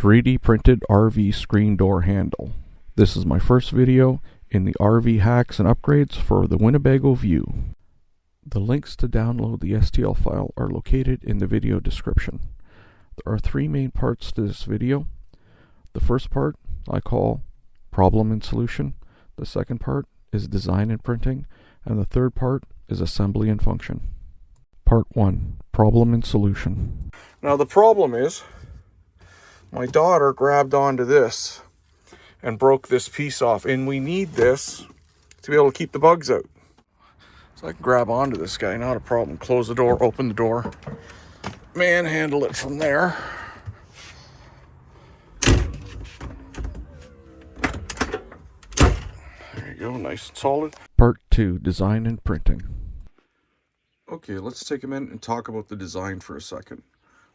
3D printed RV screen door handle. This is my first video in the RV hacks and upgrades for the Winnebago View. The links to download the STL file are located in the video description. There are three main parts to this video. The first part I call problem and solution. The second part is design and printing. And the third part is assembly and function. Part 1, problem and solution. Now the problem is, my daughter grabbed onto this and broke this piece off, and we need this to be able to keep the bugs out. So I can grab onto this guy, not a problem. Close the door, open the door, manhandle it from there. There you go, nice and solid. Part 2, design and printing. Okay, let's take a minute and talk about the design for a second.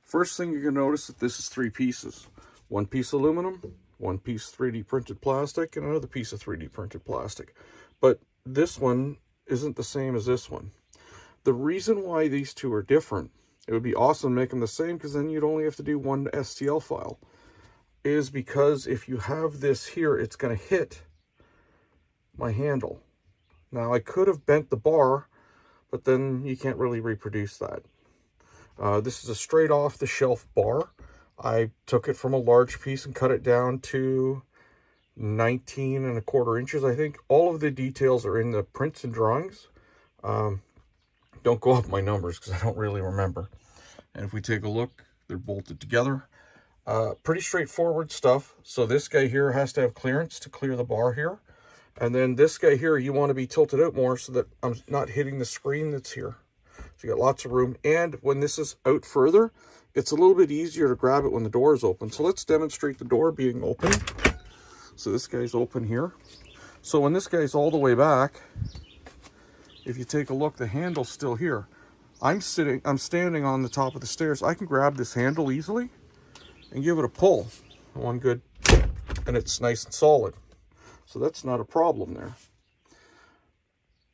First thing you're going to notice that this is three pieces. One piece aluminum, one piece 3D printed plastic, and another piece of 3D printed plastic. But this one isn't the same as this one. The reason why these two are different, it would be awesome to make them the same because then you'd only have to do one STL file, is because if you have this here, it's going to hit my handle. Now I could have bent the bar, but then you can't really reproduce that. This is a straight off the shelf bar. I took it from a large piece and cut it down to 19¼ inches, I think. All of the details are in the prints and drawings. Don't go off my numbers because I don't really remember. And if we take a look, they're bolted together. Pretty straightforward stuff. So this guy here has to have clearance to clear the bar here. And then this guy here, you want to be tilted out more so that I'm not hitting the screen that's here. So you got lots of room. And when this is out further, it's a little bit easier to grab it when the door is open. So let's demonstrate the door being open. So this guy's open here. So when this guy's all the way back, if you take a look, the handle's still here. I'm standing on the top of the stairs. I can grab this handle easily and give it a pull. One good, and it's nice and solid. So that's not a problem there.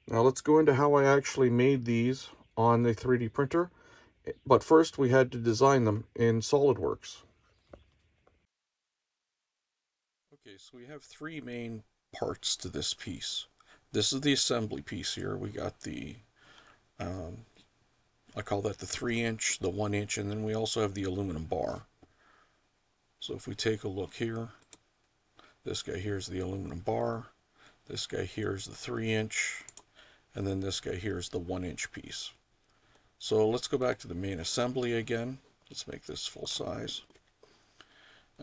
Now let's go into how I actually made these on the 3D printer. But first we had to design them in SolidWorks. Okay, so we have three main parts to this piece. This is the assembly piece here. We got the, I call that the 3-inch, the 1-inch, and then we also have the aluminum bar. So if we take a look here, this guy here is the aluminum bar, this guy here is the 3-inch, and then this guy here is the 1-inch piece. So let's go back to the main assembly again. Let's make this full size.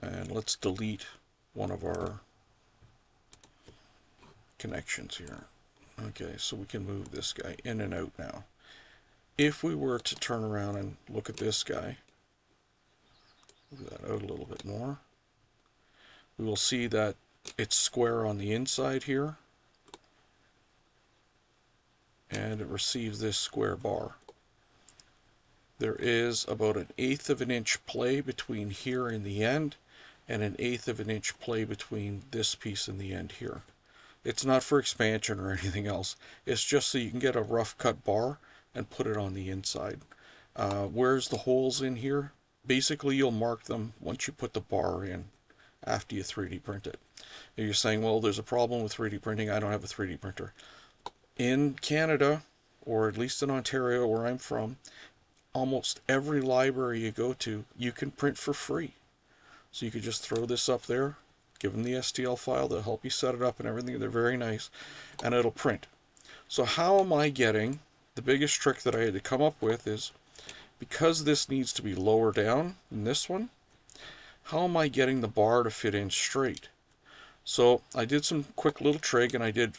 And let's delete one of our connections here. Okay, so we can move this guy in and out now. If we were to turn around and look at this guy, move that out a little bit more, we will see that it's square on the inside here, and it receives this square bar. There is about 1/8 of an inch play between here and the end, and 1/8 of an inch play between this piece and the end here. It's not for expansion or anything else. It's just so you can get a rough cut bar and put it on the inside. Where's the holes in here? Basically, you'll mark them once you put the bar in after you 3D print it. If you're saying, well, there's a problem with 3D printing, I don't have a 3D printer. In Canada, or at least in Ontario where I'm from, almost every library you go to, you can print for free. So you could just throw this up there, give them the STL file, they'll help you set it up and everything, they're very nice, and it'll print. So how am I getting, the biggest trick that I had to come up with is, because this needs to be lower down than this one, how am I getting the bar to fit in straight? So I did some quick little trig, and I did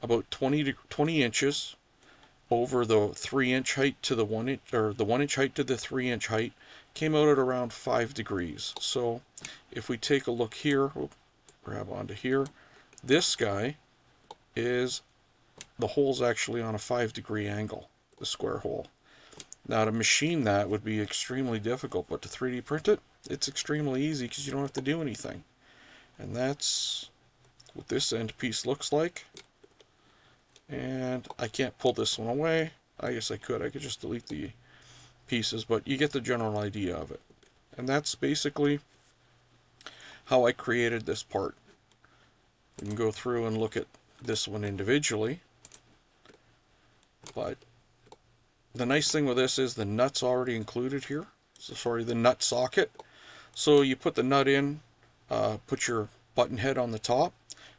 about 20 inches over the 3-inch height to the 1-inch, or the 1-inch height to the 3-inch height, came out at around 5 degrees. So if we take a look here, grab onto here, this guy is, the hole's actually on a 5-degree angle, the square hole. Now to machine that would be extremely difficult, but to 3D print it, it's extremely easy because you don't have to do anything. And that's what this end piece looks like. And I can't pull this one away. I guess I could just delete the pieces, but you get the general idea of it. And that's basically how I created this part. You can go through and look at this one individually, but the nice thing with this is the nut's already included here. So, sorry, the nut socket. So you put the nut in, put your button head on the top,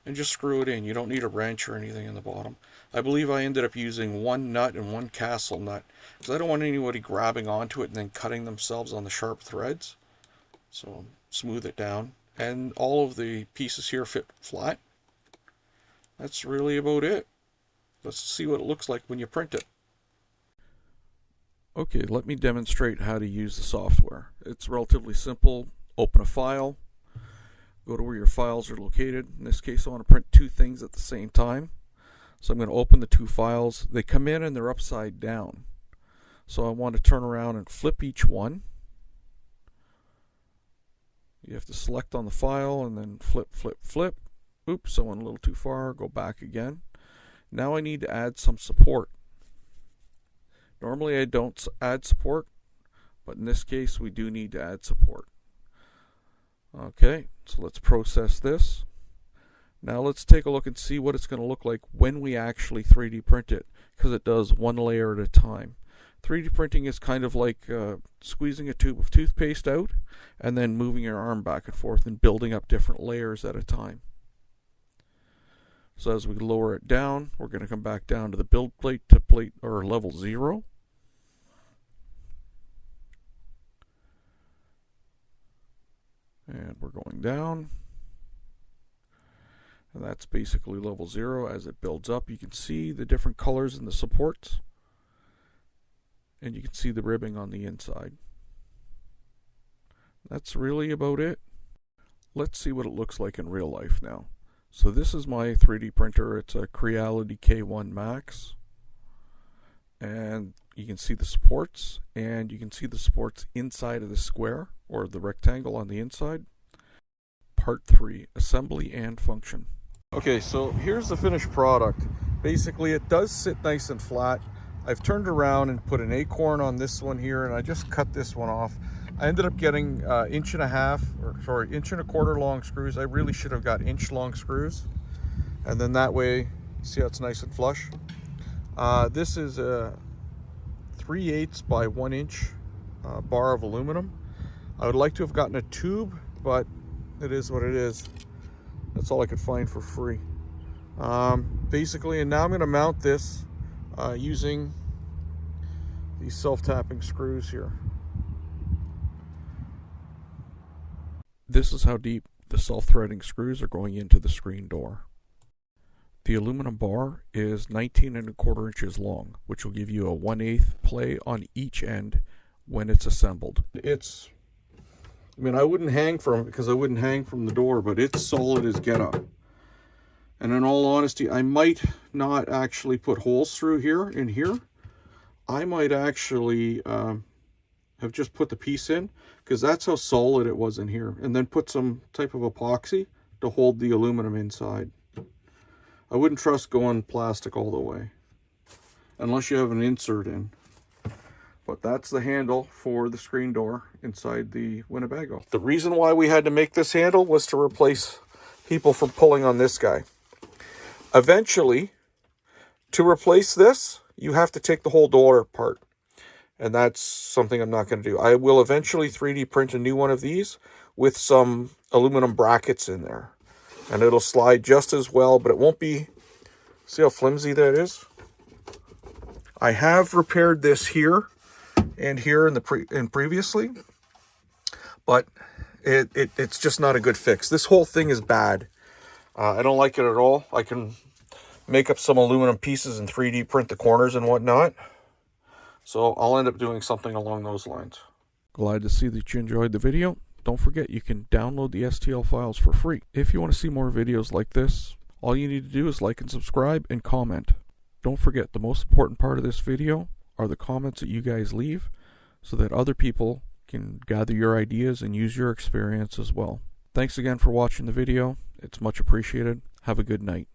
and just screw it in. You don't need a wrench or anything in the bottom. I believe I ended up using one nut and one castle nut, because I don't want anybody grabbing onto it and then cutting themselves on the sharp threads. So smooth it down. And all of the pieces here fit flat. That's really about it. Let's see what it looks like when you print it. Okay, let me demonstrate how to use the software. It's relatively simple. Open a file, go to where your files are located. In this case, I want to print two things at the same time. So I'm going to open the two files. They come in and they're upside down. So I want to turn around and flip each one. You have to select on the file and then flip, flip, flip. Oops, I went a little too far. Go back again. Now I need to add some support. Normally I don't add support, but in this case we do need to add support. Okay, so let's process this. Now let's take a look and see what it's going to look like when we actually 3D print it, because it does one layer at a time. 3D printing is kind of like squeezing a tube of toothpaste out and then moving your arm back and forth and building up different layers at a time. So as we lower it down, we're going to come back down to the build plate to plate or level 0. And we're going down. And that's basically level 0. As it builds up, you can see the different colors in the supports. And you can see the ribbing on the inside. That's really about it. Let's see what it looks like in real life now. So this is my 3D printer. It's a Creality K1 Max. And you can see the supports, and you can see the supports inside of the square or the rectangle on the inside. Part 3, assembly and function. Okay, so here's the finished product. Basically it does sit nice and flat. I've turned around and put an acorn on this one here, and I just cut this one off. I ended up getting inch and a quarter long screws. I really should have got inch long screws. And then that way, see how it's nice and flush? This is a 3/8 by 1 inch bar of aluminum. I would like to have gotten a tube, but it is what it is. That's all I could find for free. Basically, and now I'm going to mount this using these self-tapping screws here. This is how deep the self-threading screws are going into the screen door. The aluminum bar is 19 1/4 inches long, which will give you a 1/8 play on each end when it's assembled. I mean, I wouldn't hang from it because I wouldn't hang from the door, but it's solid as get up. And in all honesty, I might not actually put holes through here in here. I might actually have just put the piece in, because that's how solid it was in here, and then put some type of epoxy to hold the aluminum inside. I wouldn't trust going plastic all the way unless you have an insert in. But that's the handle for the screen door inside the Winnebago. The reason why we had to make this handle was to replace people from pulling on this guy. Eventually, to replace this, you have to take the whole door apart. And that's something I'm not going to do. I will eventually 3D print a new one of these with some aluminum brackets in there. And it'll slide just as well, but it won't be... See how flimsy that is? I have repaired this here and here in previously, but it's just not a good fix. This whole thing is bad. I don't like it at all. I can make up some aluminum pieces and 3D print the corners and whatnot. So I'll end up doing something along those lines. Glad to see that you enjoyed the video. Don't forget you can download the STL files for free. If you want to see more videos like this, all you need to do is like and subscribe and comment. Don't forget, the most important part of this video are the comments that you guys leave so that other people can gather your ideas and use your experience as well. Thanks again for watching the video. It's much appreciated. Have a good night.